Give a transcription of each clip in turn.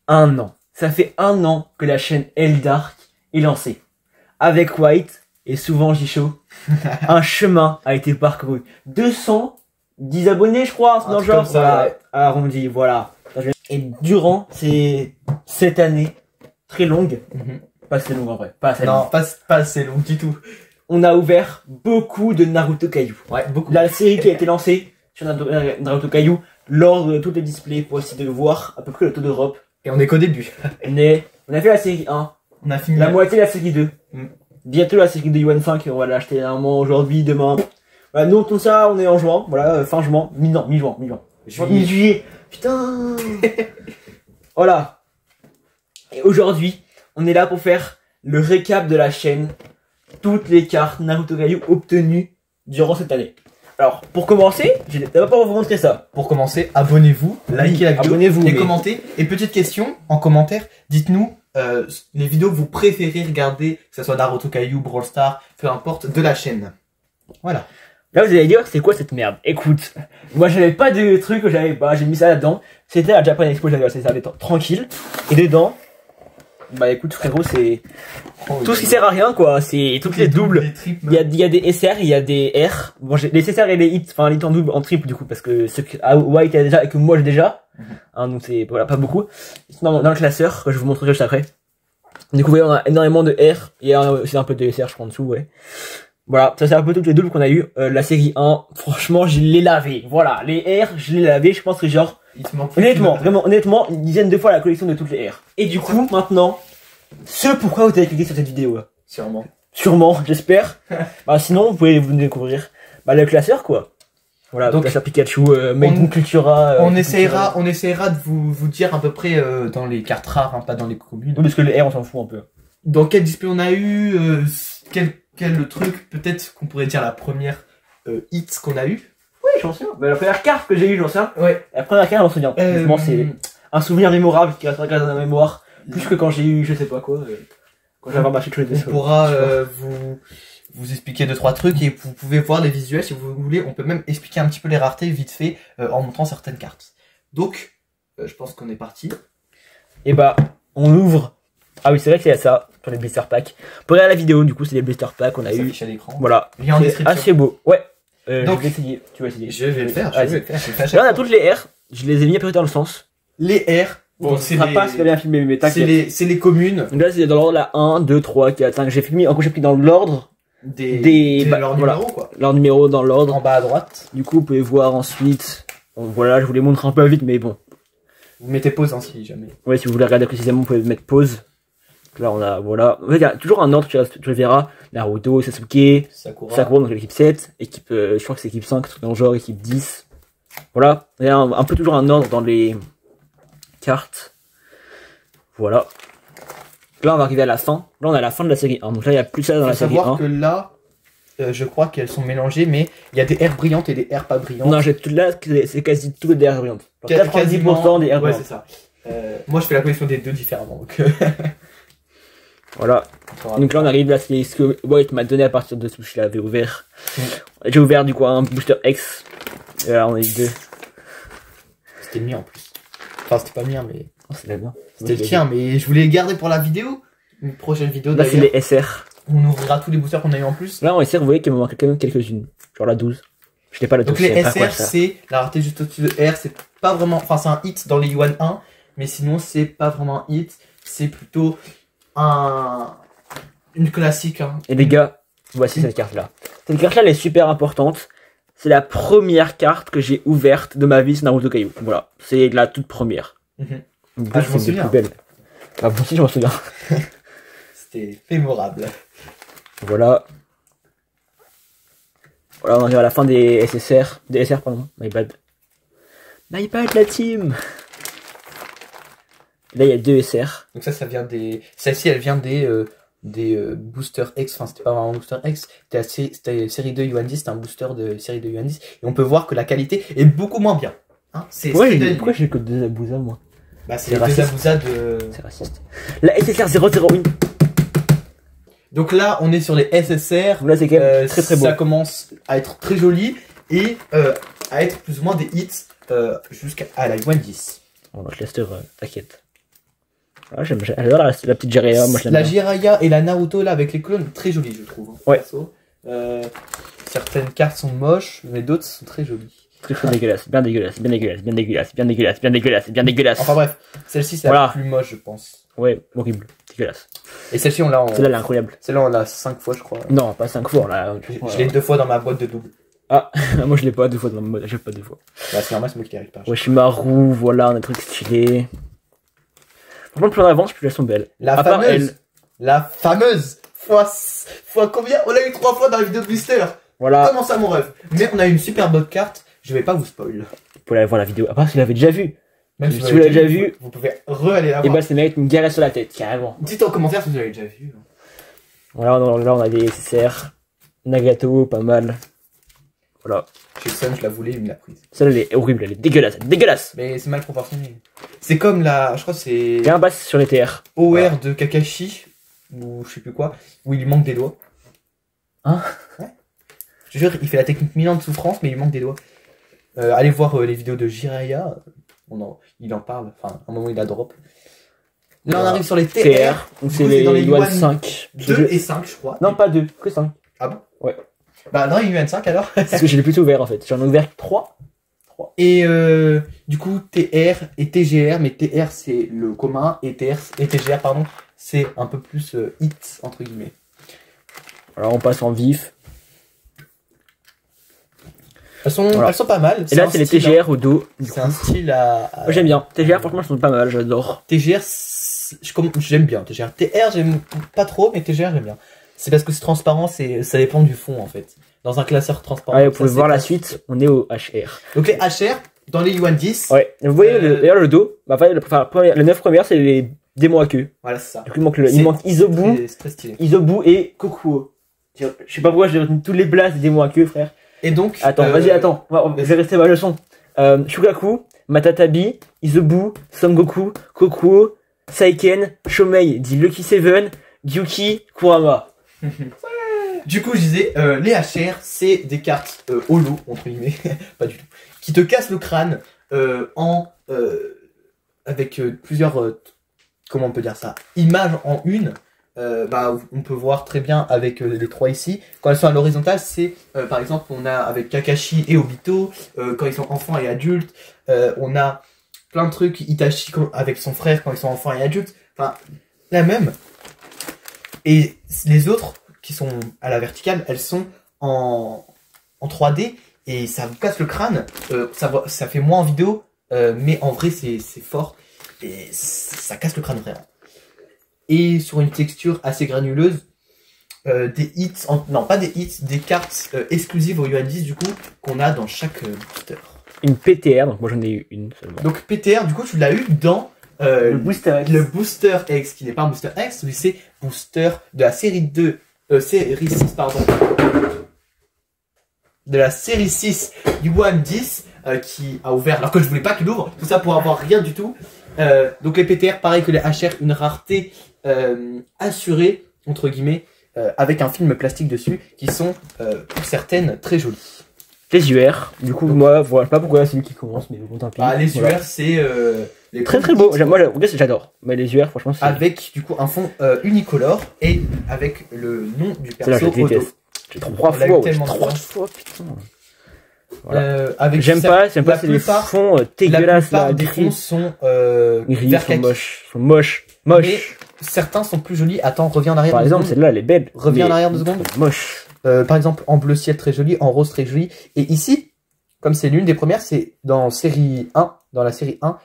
un an. Ça fait un an que la chaîne Eldark est lancée. Avec White, et souvent Jicho, un chemin a été parcouru. 210 abonnés, je crois, dans le genre. Voilà, arrondi, voilà. Et durant cette année très longue, pas assez longue en vrai, pas assez longue. Non, pas assez long du tout. On a ouvert beaucoup de Naruto Caillou. Ouais, beaucoup. La série qui a été lancée sur Naruto Caillou lors de tous les displays pour essayer de voir à peu près le taux d'Europe. Et on est qu'au début. On a fait la série 1. On a fini la moitié de la série 2. Bientôt la série de Yuan 5, on va l'acheter normalement aujourd'hui, demain. Voilà, nous on tourne ça, on est en juin, voilà, fin juin, mi-juin. Mi-juillet. Putain. Voilà. Et aujourd'hui, on est là pour faire le récap de la chaîne. Toutes les cartes Naruto Caillou obtenues durant cette année. Alors, pour commencer, je vais d'abord vous montrer ça. Pour commencer, abonnez-vous, likez la vidéo, abonnez-vous et commentez. Et petite question, en commentaire, dites-nous les vidéos que vous préférez regarder, que ce soit Naruto Caillou, Brawl Stars, peu importe, de la chaîne. Voilà. Là, vous allez dire, c'est quoi cette merde? Écoute, moi j'avais pas de truc que j'avais pas, j'ai mis ça là-dedans. C'était à Japan Expo, j'avais acheté ça tranquille. Et dedans, bah écoute frérot, c'est tout ce qui sert à rien quoi, c'est toutes les doubles. Il y a des SR, il y a des R. Bon, j'ai les SR et les hits, enfin les hits en double, en triple du coup, parce que ceux que White a déjà et que moi j'ai déjà. Hein, donc c'est voilà, pas beaucoup. Sinon, dans le classeur, que je vous montrerai juste après. Du coup, vous voyez, on a énormément de R, et c'est un peu de SR je crois en dessous, ouais. Voilà, ça c'est un peu toutes les doubles qu'on a eu. La série 1, franchement, je l'ai lavé. Voilà, les R, je l'ai lavé, je pense que genre, honnêtement, une dizaine de fois la collection de toutes les R. Et du coup, maintenant, ce pourquoi vous avez cliqué sur cette vidéo là. Sûrement, j'espère. Bah sinon, vous pouvez vous découvrir le classeur quoi. Voilà, donc classeur Pikachu, Maiden Cultura. On essaiera de vous dire à peu près dans les cartes rares, hein, pas dans les communes. Oui, parce que les R on s'en fout un peu. Dans quel display on a eu, quel truc, peut-être qu'on pourrait dire la première hit qu'on a eu. Oui, j'en sais. Bah, la première carte que j'ai eue, j'en sais. Ouais. La première carte, j'en souviens. C'est un souvenir mémorable qui reste dans la mémoire. Plus que quand j'ai eu, je sais pas quoi, quand j'avais marché tous les deux. On pourra vous expliquer 2-3 trucs et vous pouvez voir les visuels si vous voulez. On peut même expliquer un petit peu les raretés vite fait en montrant certaines cartes. Donc, je pense qu'on est parti. Et bah, on ouvre. Ah oui, c'est vrai qu'il y a ça sur les blister packs. Pour regarder la vidéo, du coup, c'est les blister packs qu'on a eu. À l'écran. Voilà. Lien en description. Assez beau. Ouais. Donc, je vais essayer. Tu vas essayer. Je vais le faire. Là, on a toutes les R. Je les ai mis à peu près dans le sens. Les R. Bon, c'est pas si bien filmé, mais t'inquiète. C'est les communes. Donc là, c'est dans l'ordre la 1, 2, 3, 4, 5. J'ai pris dans l'ordre leur numéro, quoi. Leur numéro dans l'ordre. En bas à droite. Du coup, vous pouvez voir ensuite. Bon, voilà, je vous les montre un peu vite, mais bon. Vous mettez pause, hein, si jamais. Ouais, si vous voulez regarder précisément, vous pouvez mettre pause. Là, on a, voilà. En fait, il y a toujours un ordre, tu le verras. Naruto, Sasuke, Sakura, donc l'équipe 7. Équipe, je crois que c'est équipe 5, dans le genre, équipe 10. Voilà. Il y a un peu toujours un ordre dans les cartes. Voilà. Là, on va arriver à la fin. Là, on est à la fin de la série 1. Donc là, il n'y a plus ça dans la série 1. Faut savoir que là, je crois qu'elles sont mélangées, mais il y a des R brillantes et des R pas brillantes. Non, là, c'est quasi tout des R brillantes. 90% des R brillantes. Ouais, c'est ça. Moi, je fais la collection des deux différemment. Donc voilà. Donc là, on arrive là, c'est ce que White m'a donné à partir de ce que je l'avais ouvert. J'ai ouvert du coup un booster X. Et là, on a eu deux. C'était le mien en plus. Enfin, c'était pas le mien, mais. Oh, c'était bien. C'était le tien, mais je voulais les garder pour la vidéo. Une prochaine vidéo. Là, c'est les SR. On ouvrira tous les boosters qu'on a eu en plus. Là, en SR, vous voyez qu'il me manque quand même quelques-unes. Genre la 12. Je n'ai pas la 12. Donc les SR, c'est la rareté juste au-dessus de R. C'est pas vraiment. Enfin, c'est un hit dans les Yuan 1. Mais sinon, c'est pas vraiment un hit. C'est plutôt une classique. Hein. Et les gars, voici cette carte-là. Cette carte-là, elle est super importante. C'est la première carte que j'ai ouverte de ma vie sur Naruto Caillou. Voilà. C'est la toute première. Ah, je m'en souviens. Plus belle. Ah, moi aussi, je m'en souviens. C'était mémorable. Voilà. Voilà, on arrive à la fin des SSR. Des SR, pardon. My bad. My bad, la team. Là, il y a 2 SR. Donc ça vient des... Celle-ci, elle vient des Booster X. Enfin, c'était pas vraiment un Booster X. C'était série 2 Yuan 10. C'était un booster de série 2 Yuan 10. Et on peut voir que la qualité est beaucoup moins bien. Hein, ouais, pourquoi j'ai que 2 Abusa, moi? Bah, c'est les 2 Abusa de... C'est raciste. La SSR 001. Donc là, on est sur les SSR. Là, c'est quand même très beau. Ça commence à être très joli et à être plus ou moins des hits jusqu'à la Yuan 10. Bon, je laisse t'inquiète. Ah, j'adore la petite Jiraiya, moi je l'aime La bien. Jiraiya et la Naruto là avec les clones, très jolies je trouve. Hein, Ouais. perso. Certaines cartes sont moches, mais d'autres sont très jolies. Très dégueulasse, bien dégueulasse, bien dégueulasse, bien dégueulasse, bien dégueulasse, bien dégueulasse, bien dégueulasse. Enfin bref, celle-ci c'est Voilà. la plus moche je pense. Ouais, horrible, dégueulasse. Et celle-ci on l'a en... Celle-là, elle est incroyable. Celle-là on l'a 5 fois je crois. Non, pas 5 fois, là. Je l'ai 2 fois dans ma boîte de double. Ah, moi je l'ai pas 2 fois dans mon mode, j'ai pas 2 fois. Bah c'est normal, c'est moi qui n'y arrive pas. Washimaru, voilà, on a des trucs stylés. Franchement, plus on avance, plus elles sont belles. La À part fameuse, la fameuse fois combien? On l'a eu 3 fois dans la vidéo de Booster. Voilà, Comment ça mon rêve? Mais on a une super bonne carte, je vais pas vous spoil. vous pouvez aller voir la vidéo. À part si vous l'avez déjà vu. Même Si vous l'avez déjà vu, vous pouvez re-aller la et voir. bah ça mérite une caresse sur la tête, carrément. Dites en commentaire si vous l'avez déjà vu. Voilà, là on a des SSR. Nagato, pas mal. Voilà. Chez Sun, je la voulais, il me l'a prise. Celle-là, elle est horrible, elle est dégueulasse, elle est dégueulasse. Mais c'est mal proportionné. C'est comme la, je crois que c'est Il y a un bass sur les TR. OR Voilà. de Kakashi, ou je sais plus quoi, où il lui manque des doigts. Hein? Ouais. Je te jure, il fait la technique 1000 ans de souffrance, mais il lui manque des doigts. Allez voir les vidéos de Jiraiya, il en parle, enfin, à un moment il a drop. Là on Voilà. arrive sur les TR, TR, donc c'est Du coup, les dans les Yuan Yuan 5. 2 et 5 je crois. Non, pas 2, que 5. Ah bon? Ouais. Bah non, il y a eu 5 alors. Parce que je l'ai plutôt ouvert en fait. J'en ai ouvert 3. Et du coup TR et TGR, mais TR c'est le commun et TGR pardon, c'est un peu plus hit entre guillemets. Alors on passe en vif. Elles sont pas mal. Et là c'est les TGR au dos. C'est un style à... Moi j'aime bien. TGR franchement elles sont pas mal, j'adore. TGR, j'aime bien TGR. TR j'aime pas trop, mais TGR j'aime bien. C'est parce que c'est transparent, ça dépend du fond en fait. Dans un classeur transparent. Ouais, vous pouvez voir la suite, on est au HR. Donc les HR, dans les Yuan 10, Ouais, vous voyez d'ailleurs le dos. Bah, les 9 premières c'est les démons à queue. voilà c'est ça. Du coup il manque Isobu, C'est très stylé. Isobu et Kokuo. Je sais pas pourquoi j'ai retenu tous les blasts des démons à queue, frère. Et donc... Attends, vas-y, attends, je vais rester ma leçon. Shukaku, Matatabi, Isobu, Son Goku, Kokuo, Saiken, Shomei, dit Lucky Seven, Gyuki, Kurama. Du coup, je disais, les HR, c'est des cartes holo, entre guillemets, pas du tout, qui te cassent le crâne avec plusieurs, comment on peut dire ça, images en une. Bah, on peut voir très bien avec les 3 ici. Quand elles sont à l'horizontale, c'est par exemple, on a avec Kakashi et Obito, quand ils sont enfants et adultes, on a plein de trucs, Itachi avec son frère quand ils sont enfants et adultes, enfin, la même. Et les autres, qui sont à la verticale, elles sont en 3D et ça vous casse le crâne. Ça fait moins en vidéo, mais en vrai c'est fort et ça casse le crâne vraiment. Et sur une texture assez granuleuse, des hits, non pas des hits, des cartes exclusives au Yuan 10 du coup qu'on a dans chaque booster. Une PTR, donc moi j'en ai eu une seulement. Donc PTR, du coup tu l'as eu dans le Booster X. Le Booster X, qui n'est pas un Booster X, mais c'est Booster de la série 2. Série 6, pardon. De la série 6 Yuan 10 qui a ouvert alors que je voulais pas qu'il ouvre. Tout ça pour avoir rien du tout. Donc les PTR, pareil que les HR, une rareté assurée, entre guillemets, avec un film plastique dessus, qui sont pour certaines très jolies. Les UR, du coup, moi, voilà, pas pourquoi c'est lui qui commence, mais bon, tant pis. Ah, les Voilà. UR, c'est les Très très beau. Moi, j'adore. Mais les UR, franchement, c'est. avec du coup un fond unicolore et avec le nom du Celle-là, perso je au dos. déteste. J'ai 3 On l'a eu fois, tellement de 3 fois. fois, putain. Voilà. Avec J'aime pas, c'est la les plupart- fonds La dégueulasses plupart là, des gris. fonds sont Gris, vert sont kaki. moches. Sont moches. Moches. Mais certains sont plus jolis. Attends, reviens en arrière. Par 2 exemple, secondes. celle-là, elle est belle. Reviens en mais arrière 2 secondes. Moche. Par exemple, en bleu ciel très joli, en rose très joli. Et ici, comme c'est l'une des premières, c'est dans série 1, dans la série 1,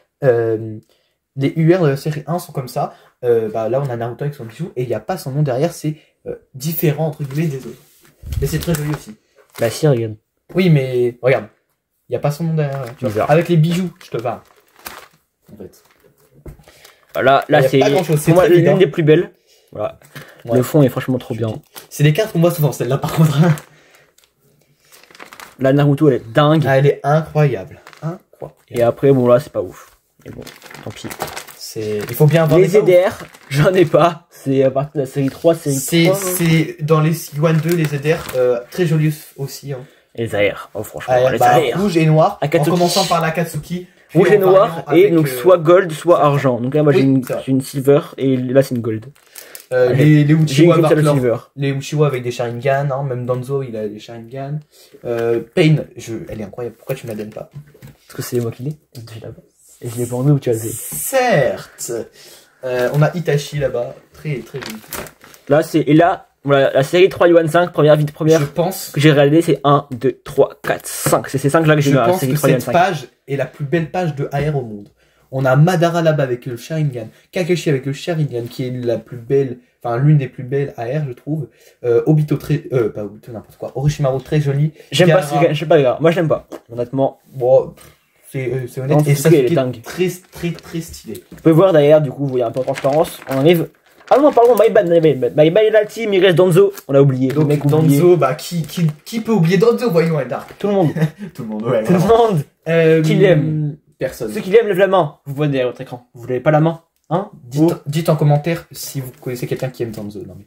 les UR de la série 1 sont comme ça. Bah, là, on a Naruto avec son bijou et il n'y a pas son nom derrière, c'est différent entre guillemets des autres. Mais c'est très joli aussi. Bah si, regarde. Oui, mais regarde, il n'y a pas son nom derrière. Tu vois. Bizarre. Avec les bijoux, je te parle. En fait. Là, Y a c'est pas grand-chose, c'est pour moi très vide, hein. l'une des plus belles. Voilà. Ouais. Le fond est franchement trop bien. C'est des cartes qu'on voit souvent, celle-là par contre. La Naruto, elle est dingue. Ah, elle est incroyable. Incroyable. Et après, bon, là, c'est pas ouf. Mais bon, tant pis. Il faut bien avoir Les des arbres. ZDR, j'en ai pas. C'est à partir de la série 3, série 3. C'est dans les Yuan 2, les ZR, très jolis aussi. Hein. Les AR. Oh, franchement, Ah, les bah, AR. rouge et noir, en Akatsuki. commençant par l'Akatsuki. Puis rouge et en noir, variant et avec, donc soit gold, soit argent. Donc là, moi, Oui, j'ai une silver, et là, c'est une gold. les J'ai Uchiwa une seule Bark Lord, silver. les Uchiwa avec des Sharingan, hein, même Danzo il a des Sharingan. Pain, elle est incroyable, pourquoi tu me la donnes pas? Parce que c'est moi qui l'ai. Et je l'ai pas en nous, tu vois. Certes. On a Itachi là-bas, très très joli. Là, et là, voilà, la série 3 Yuan 5, première Je pense que j'ai réalisée, c'est 1, 2, 3, 4, 5. C'est ces 5 là que j'ai Je mis dans la pense série que 3 Yuan cette 5. page est la plus belle page de AR au monde. On a Madara là-bas avec le Sharingan, Kakashi avec le Sharingan qui est la plus belle, enfin l'une des plus belles AR je trouve. Obito pas Obito n'importe quoi. Orochimaru très joli. J'aime pas, Gaara, je sais pas, moi je l'aime pas, honnêtement. bon, c'est honnête. Non, Et Sasuke, elle est Sasuke dingue. très très très stylé. Vous pouvez voir derrière, du coup, vous voyez un peu en transparence. On arrive. Ah non, pardon, my bad, la team, il reste Danzo. On a oublié. Donc le mec oublié. Danzo, bah qui peut oublier Danzo, voyons Eldar. Tout le monde. Tout le monde, ouais. Tout le monde. Qui l'aime? Personne. Ceux qui l'aiment, lèvent la main. Vous voyez derrière votre écran. Vous l'avez pas la main? Hein? Dites en commentaire si vous connaissez quelqu'un qui aime Danzo. Non mais.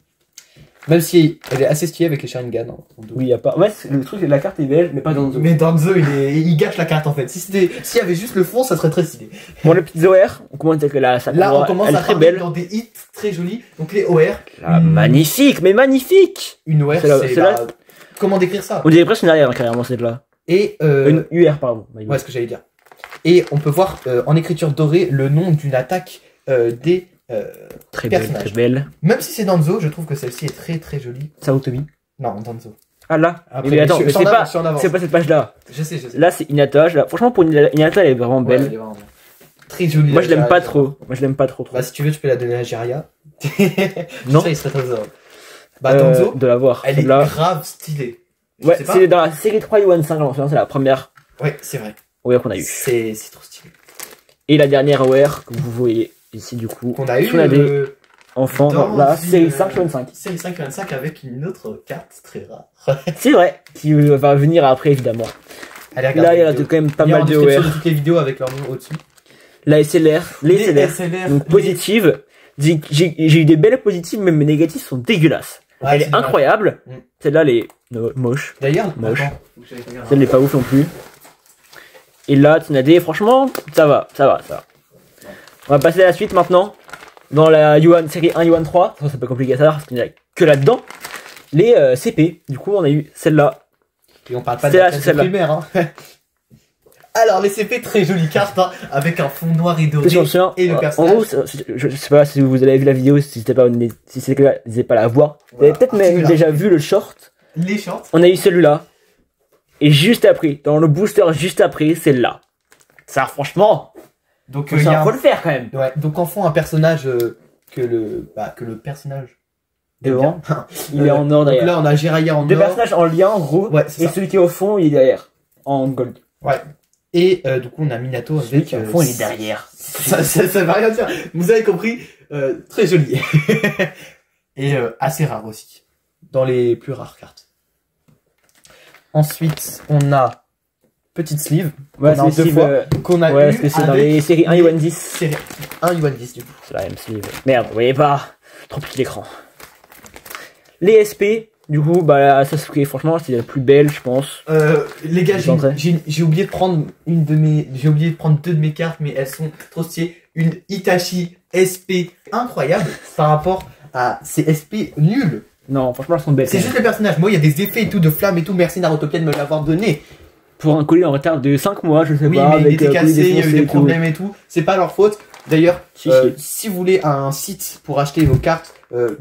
Même si elle est assez stylée avec les Sharingan. Oui, y a pas. Ouais, le truc, la carte est belle, mais pas Danzo. Mais Danzo, il gâche la carte en fait. S'il y avait juste le fond, ça serait très stylé. Bon, les petites OR, on commence avec la Sakura. Là, on commence elle à est très parler belle. dans des hits très jolis. Donc les OR. Magnifique, mais magnifique! Une OR, C'est c'est là- comment décrire ça? On dirait presque une arrière, carrément, celle-là. Et Une UR, pardon. ouais, ce que j'allais dire. Et on peut voir en écriture dorée le nom d'une attaque des Très belle, personnages. très belle. Même si c'est Danzo, je trouve que celle-ci est très très jolie. Saotomi. Non, Danzo. Ah là. Après, Mais attends, je mais suis c'est en pas, avance, je suis en avance. c'est pas cette page-là. Je sais. Là, c'est Hinata. Franchement, pour Hinata, elle est vraiment Ouais, belle. elle est vraiment belle. Très jolie. Moi, je l'aime la pas Jiraiya. trop. Moi, je l'aime pas trop. Bah, si tu veux, tu peux la donner à Jiraiya. Non. Ça, il serait très heureux. Bah, Danzo, De la voir. elle est Là. grave stylée. Je Ouais, sais pas. c'est dans la série 3 Yuan 5, alors, c'est la première Ouais, c'est vrai. OR qu'on a eu. C'est trop stylé. Et la dernière OR que vous voyez ici, du coup. Qu'on a eu Tsunade, enfant, dans dans la une, série 5 Yuan 5. série 5 avec une autre carte très rare. C'est vrai. Qui va venir après, évidemment. Allez, Là, il y a quand même pas mal de de OR. toutes les vidéos avec leur nom au-dessus. La SLR, les SLR. Donc positive. J'ai eu des belles positives, mais mes négatives sont dégueulasses. Ouais, Elle c'est est dommage. incroyable. Mm. Celle-là, elle est moche. D'ailleurs, Moche. attends, Celle-là est pas ouf non plus. Et là, Tsunade, franchement, ça va. On va passer à la suite maintenant. Dans la Yuan, série 1 Yuan 3. Ça, c'est pas compliqué à savoir parce qu'il n'y a que là-dedans. Les CP. Du coup, on a eu celle-là. Et on parle pas de C'est la là, classe c'est celle-là. primaire, hein. Alors, les CP, très jolie carte, hein, avec un fond noir et doré. Je me souviens, Et le en personnage. gros, je sais pas si vous avez vu la vidéo, si c'est que là, n'hésitez pas à la voir. Vous avez peut-être même Celui-là. déjà vu le short. Les shorts. On a eu celui-là. Et juste après, dans le booster juste après, c'est là. Ça, franchement, Donc, faut le faire quand même. ouais, donc en fond, un personnage que le personnage Devant, il est en or Donc derrière. là, on a Jiraiya en Deux or. personnages en lien, en gros. Ouais, c'est Et ça. celui qui est au fond, il est derrière. En gold. Ouais. Et du coup, on a Minato Celui avec. qui est au fond, il est derrière. Ça veut rien dire. Vous avez compris. Très joli. Et assez rare aussi. Dans les plus rares cartes. Ensuite, on a Petite Sleeve. Ouais, On a c'est deux Steve, fois. Qu'on a ouais, eu parce que c'est dans avec les séries 1 les Yuan 10. séries 1 Yuan 10 du coup. C'est la même sleeve. Merde, vous voyez pas. Trop petit l'écran. Les SP, du coup, bah, la Sasuke, franchement, c'est la plus belle, je pense. Les gars, Vous entrez. j'ai oublié de prendre j'ai oublié de prendre deux de mes cartes, mais elles sont trop stylées. Une Itachi SP incroyable par rapport à ces SP nuls. Non, franchement, elles sont belles. C'est juste les personnages. Moi, il y a des effets et tout de flammes et tout. Merci Narutopia de me l'avoir donné. Pour un colis en retard de 5 mois, je sais Oui, pas. mais il était colis cassé, il y a eu défoncé des et tout. problèmes et tout. C'est pas leur faute. D'ailleurs, Si. si vous voulez un site pour acheter vos cartes,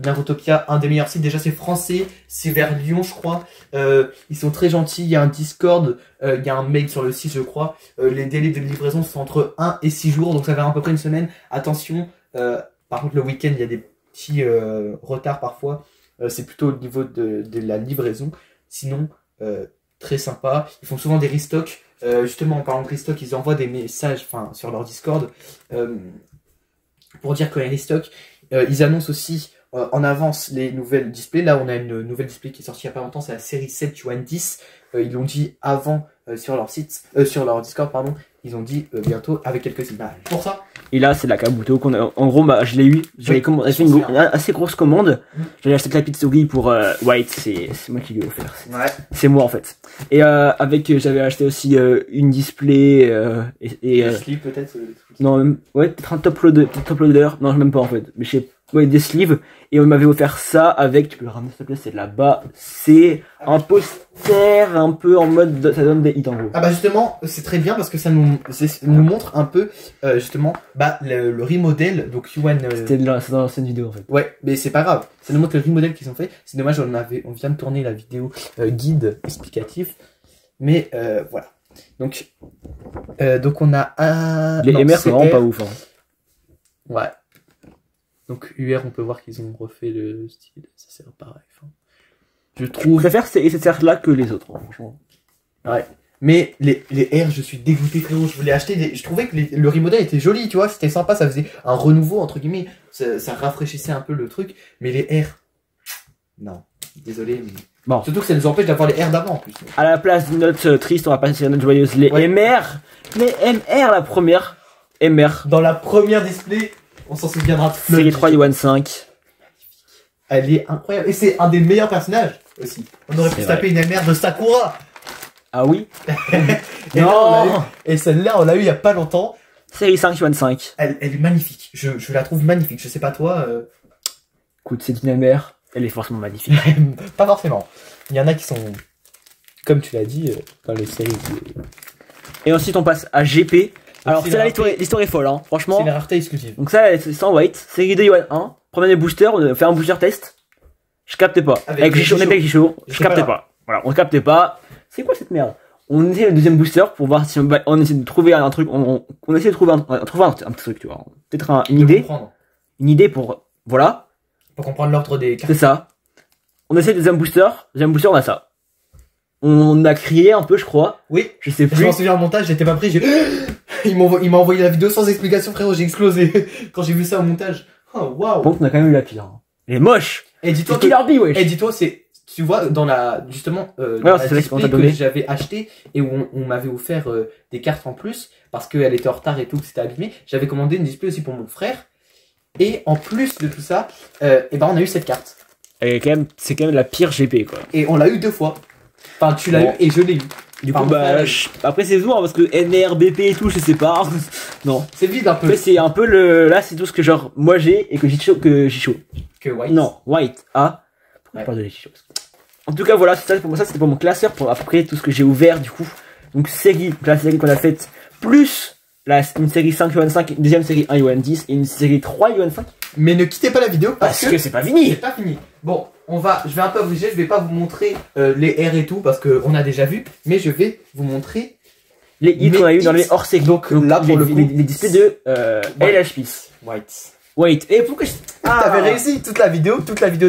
Narutopia, un des meilleurs sites. Déjà, c'est français. C'est vers Lyon, je crois. Ils sont très gentils. Il y a un Discord. Il y a un mail sur le site, je crois. Les délais de livraison sont entre 1 et 6 jours. Donc, ça va à peu près une semaine. Attention. Par contre, le week-end, il y a des petits retards parfois. C'est plutôt au niveau de la livraison. Sinon, très sympa. Ils font souvent des restocks. Justement, en parlant de restock, ils envoient des messages sur leur Discord pour dire que les restocks. Ils annoncent aussi en avance les nouvelles displays. Là, on a une nouvelle display qui est sortie il n'y a pas longtemps. C'est la série 7 Yuan 10. Ils l'ont dit avant sur leur site, sur leur Discord, pardon. Ils ont dit bientôt avec quelques images. Pour ça. Et là, c'est la Kabuto qu'on a. En gros, je l'ai eu. J'avais fait une assez grosse commande. J'avais acheté la petite souris pour White. C'est moi qui lui ai offert. Ouais. C'est moi en fait. Et j'avais acheté aussi une display Des sleeves peut-être. Non, même, ouais, peut-être un top loader. Non, même pas en fait. Mais je sais, ouais, des sleeves. Et on m'avait offert ça avec, tu peux le ramener s'il te plaît, c'est là-bas. C'est un poster un peu en mode, ça donne des hits en gros. Ah bah justement, c'est très bien parce que ça nous montre un peu, justement, bah, le remodel, donc Yuan... C'était dans l'ancienne vidéo en fait. Ouais, mais c'est pas grave. Ça nous montre le remodel qu'ils ont fait. C'est dommage, on vient de tourner la vidéo guide explicatif. Mais voilà. Donc on a les MR c'est vraiment pas ouf. Hein. Ouais. Donc UR, on peut voir qu'ils ont refait le style. Ça c'est pareil. Enfin, je trouve. Je préfère ces là que les autres, franchement. Ouais. Mais les R, je suis dégoûté frérot. Je voulais acheter. Je trouvais que le remodel était joli, tu vois. C'était sympa, ça faisait un renouveau entre guillemets. Ça rafraîchissait un peu le truc. Mais les R, non. Désolé. Mais... Bon. Surtout que ça nous empêche d'avoir les R d'avant en plus. À la place d'une note triste, on va passer sur une note joyeuse. Les MR. Les MR, la première. MR. Dans la première display, on s'en souviendra de Série 3 Yuan 5. Elle est incroyable. Et c'est un des meilleurs personnages aussi. On aurait pu se taper une MR de Sakura. Ah oui. Et non. Et celle-là, on l'a eu il y a pas longtemps. Série 5 Yuan 5. Elle est magnifique. Je la trouve magnifique. Je sais pas toi. Écoute, c'est une MR. Elle est forcément magnifique. Pas forcément. Il y en a qui sont, comme tu l'as dit, dans les séries. Et ensuite, on passe à GP. Alors, celle-là, l'histoire est folle, hein. Franchement. C'est une rareté exclusive. Donc, ça, c'est sans White. Série 2 Yuan 1. Premier booster. On a fait un booster test. Je captais pas. Avec Jicho. Je captais pas. Voilà, on captait pas. C'est quoi cette merde? On essaie le deuxième booster pour voir si on essaie de trouver un truc. On essaie de trouver un petit truc, tu vois. Peut-être une idée. Une idée pour. Voilà. Pour comprendre l'ordre des cartes. C'est ça. On essaie le deuxième booster. Deuxième booster, on a ça. On a crié un peu, je crois. Oui. Je sais plus. Je m'en souviens en montage, j'étais pas pris. Il m'a envoyé la vidéo sans explication, frérot. J'ai explosé quand j'ai vu ça au montage. Oh, waouh. Bon, on a quand même eu la pire. Elle est moche. Et dis-toi c'est, tu vois, dans la, justement, dans la display que j'avais acheté et où on m'avait offert des cartes en plus parce qu'elle était en retard et tout, que c'était abîmé. J'avais commandé une display aussi pour mon frère. Et en plus de tout ça, et ben on a eu cette carte. C'est quand même la pire GP quoi. Et on l'a eu 2 fois. Enfin tu l'as eu et je l'ai eu. Du coup bah après c'est souvent parce que NR, BP et tout je sais pas. Non. C'est vide un peu. Mais c'est un peu là c'est tout ce que genre moi j'ai et que Jicho. Que White. Non, White A. Pourquoi je parle de Jicho? En tout cas voilà, c'est ça pour moi, ça c'était pour mon classeur pour après tout ce que j'ai ouvert du coup. Donc série, la série qu'on a faite plus une série 5 Yuan 5, une deuxième série 1 Yuan 10 et une série 3 Yuan 5. Mais ne quittez pas la vidéo parce que c'est pas fini. C'est pas fini. Bon, je vais un peu obliger, je vais pas vous montrer les R et tout parce que on a déjà vu, mais je vais vous montrer les hits qu'on a eu dans les hors séries. Donc là pour le coup, les displays de LH Peace. White. Et pourquoi t'avais réussi toute la vidéo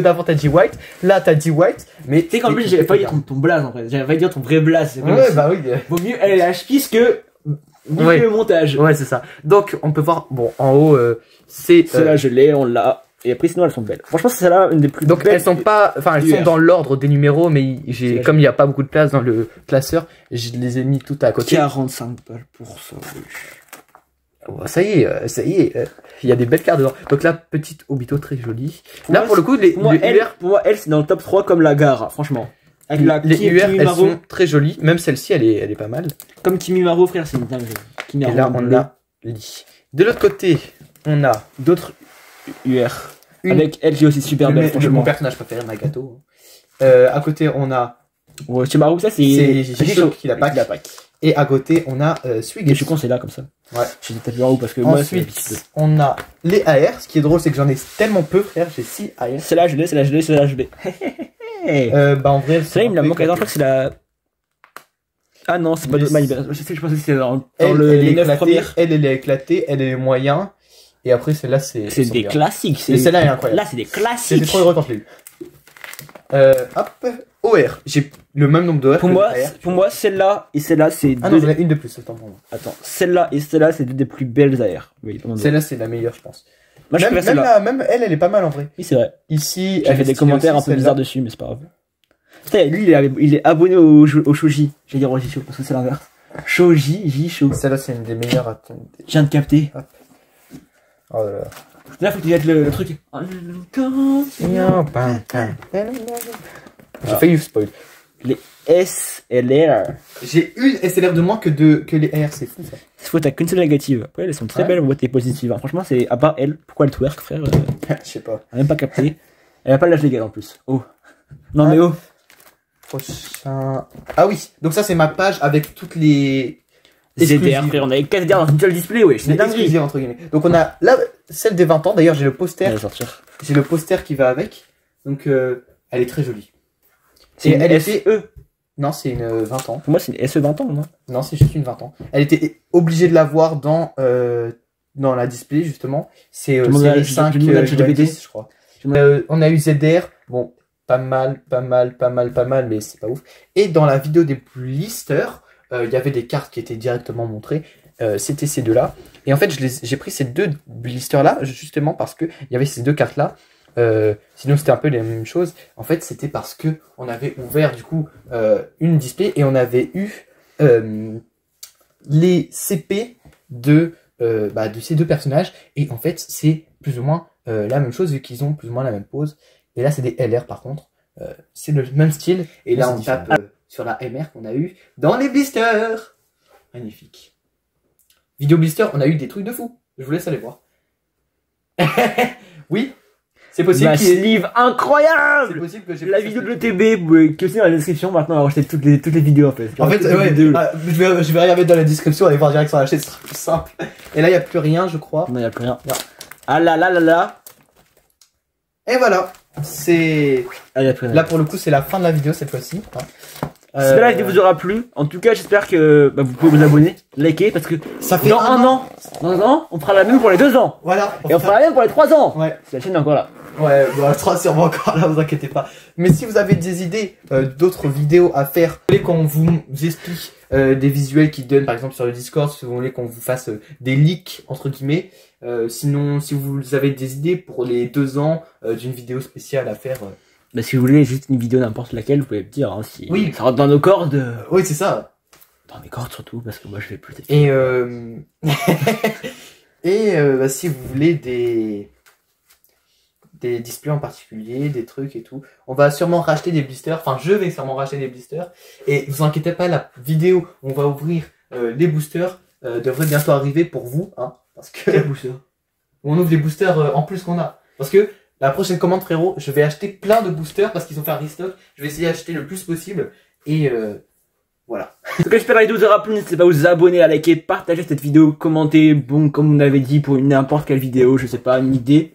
d'avant t'as dit White, là t'as dit White, mais tu sais qu'en plus j'avais pas dire ton blaze en fait, j'avais pas dire ton vrai blaze. Ouais bah oui. Vaut mieux LH Peace que le montage. Ouais c'est ça. Donc on peut voir, bon en haut c'est là je l'ai, on l'a. Et après sinon elles sont belles. Franchement c'est celle-là une des plus donc belles. Elles sont pas, enfin elles sont dans l'ordre des numéros, mais comme il n'y a pas beaucoup de place dans le classeur, je les ai mis toutes à côté. 45 balles pour ça. Oh, ça y est, il y a des belles cartes dedans. Donc là, petite Obito très jolie. Là, pour le coup, pour moi, elle, c'est dans le top 3 comme la gare, franchement. Avec les UR, elles sont très jolies. Même celle-ci, elle est pas mal. Comme Kimimaro, frère, c'est une dingue. Et là, on a Lee. De l'autre côté, on a d'autres UR. Avec elle qui est aussi super belle, franchement. Mon personnage préféré, Nagato. À côté, on a... Chimaru, ça, c'est Jicho qui la pack. Et à côté, on a Suigetsu. Je suis con, c'est là comme ça. Ouais. J'ai dit peut-être où parce que ensuite, on a les AR. Ce qui est drôle, c'est que j'en ai tellement peu, frère. J'ai 6 AR. Celle-là, je l'ai. Bah, en vrai, celle-là, il me la manque. Je crois que c'est la. Ah non, c'est pas de je pensais que c'était dans les 9 premières. Elle est éclatée, elle est moyen. Et après, celle-là, c'est des classiques. Et celle-là est incroyable. Là, c'est des classiques. J'étais trop heureux quand je l'ai eu. Hop, OR. J'ai le même nombre d'OR. Pour moi, celle-là et celle-là, c'est non, j'en ai une de plus, autant pour moi. Attends, celle-là et celle-là, c'est deux des plus belles AR. Oui, celle-là, c'est la meilleure, je pense. Moi, même elle est pas mal en vrai. Oui, c'est vrai. Ici, j'ai fait des commentaires un peu bizarres dessus, mais c'est pas grave. Lui, il est abonné au Shoji. J'allais dire au Jisho, parce que c'est l'inverse. Shoji, Jisho. Celle-là, c'est une des meilleures. Je viens de capter. Oh là là. Là, faut que tu mettes le truc. J'ai failli spoil. Les SLR. J'ai une SLR de moins que les R, c'est fou ça. Il faut que t'as qu'une seule négative. Après, elles sont très belles, boîte et positives. Hein. Franchement, c'est à part elle. Pourquoi elle twerk, frère Je sais pas. Elle a même pas capté. Elle a pas l'âge légal en plus. Oh. Non, mais oh. Prochain. Ah oui, donc ça, c'est ma page avec toutes les. ZDR, frère. On avait 4 ZDR dans une seule display, ouais. C'est dingue. Entre guillemets. Donc on a là, celle des 20 ans. D'ailleurs, j'ai le poster. J'ai le poster qui va avec. Donc, elle est très jolie. C'est une SE. Non, c'est une 20 ans. Pour moi, c'est une SE 20 ans, non? Non, c'est juste une 20 ans. Elle était obligée de l'avoir dans la display, justement. C'est série 5 10, je crois. On a eu ZDR. Bon, pas mal, mais c'est pas ouf. Et dans la vidéo des blisters, il y avait des cartes qui étaient directement montrées. C'était ces deux-là. Et en fait, j'ai pris ces deux blisters-là, justement parce que il y avait ces deux cartes-là. Sinon c'était un peu les mêmes choses. En fait c'était parce que on avait ouvert du coup une display et on avait eu les CP de ces deux personnages et en fait c'est plus ou moins la même chose vu qu'ils ont plus ou moins la même pose. Et là c'est des LR par contre, c'est le même style et là on tape sur la MR qu'on a eu dans les blisters. Magnifique. Vidéo blister, on a eu des trucs de fou. Je vous laisse aller voir. Oui. C'est possible. Ma sleeve incroyable. C'est possible que j'ai la vidéo de l'ETB, vous pouvez cliquer dans la description. Maintenant, on va rajouter toutes les vidéos en fait. En fait, ouais, je vais rien mettre dans la description, aller voir direct sur la chaîne, ce sera plus simple. Et là, il n'y a plus rien, je crois. Non, il n'y a plus rien. Non. Ah là là là là. Et voilà. C'est. Ah, y a plus rien. Là, pour le coup, c'est la fin de la vidéo cette fois-ci. J'espère que la vidéo vous aura plu. En tout cas, j'espère que vous pouvez vous abonner, liker, parce que ça fait dans un an, on fera la même pour les 2 ans. Voilà. Et on fera la même pour les 3 ans. Ouais. La chaîne est encore là. Ouais, bon, elle sera sûrement encore là, vous inquiétez pas. Mais si vous avez des idées d'autres vidéos à faire, vous voulez qu'on vous explique des visuels qui donnent par exemple sur le Discord, si vous voulez qu'on vous fasse des leaks entre guillemets. Sinon, si vous avez des idées pour les 2 ans d'une vidéo spéciale à faire. Bah, si vous voulez juste une vidéo n'importe laquelle, vous pouvez me dire. Hein, si oui. Ça rentre dans nos cordes. Oui, c'est ça. Dans mes cordes surtout, parce que moi je vais plus. Et si vous voulez des displays en particulier, des trucs et tout. On va sûrement racheter des blisters. Enfin, je vais sûrement racheter des blisters. Et vous inquiétez pas, la vidéo où on va ouvrir les boosters devrait bientôt arriver pour vous. Hein, parce que quel booster? On ouvre les boosters en plus qu'on a. Parce que la prochaine commande, frérot, je vais acheter plein de boosters parce qu'ils ont fait un restock. Je vais essayer d'acheter le plus possible. Et voilà. En tout cas, j'espère que la vidéo vous aura plu. N'hésitez pas à vous abonner, à liker, partager cette vidéo, commenter. Bon, comme on avait dit pour n'importe quelle vidéo, je sais pas, une idée.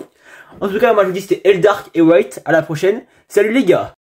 En tout cas, moi je vous dis c'était Eldark et White. À la prochaine. Salut les gars!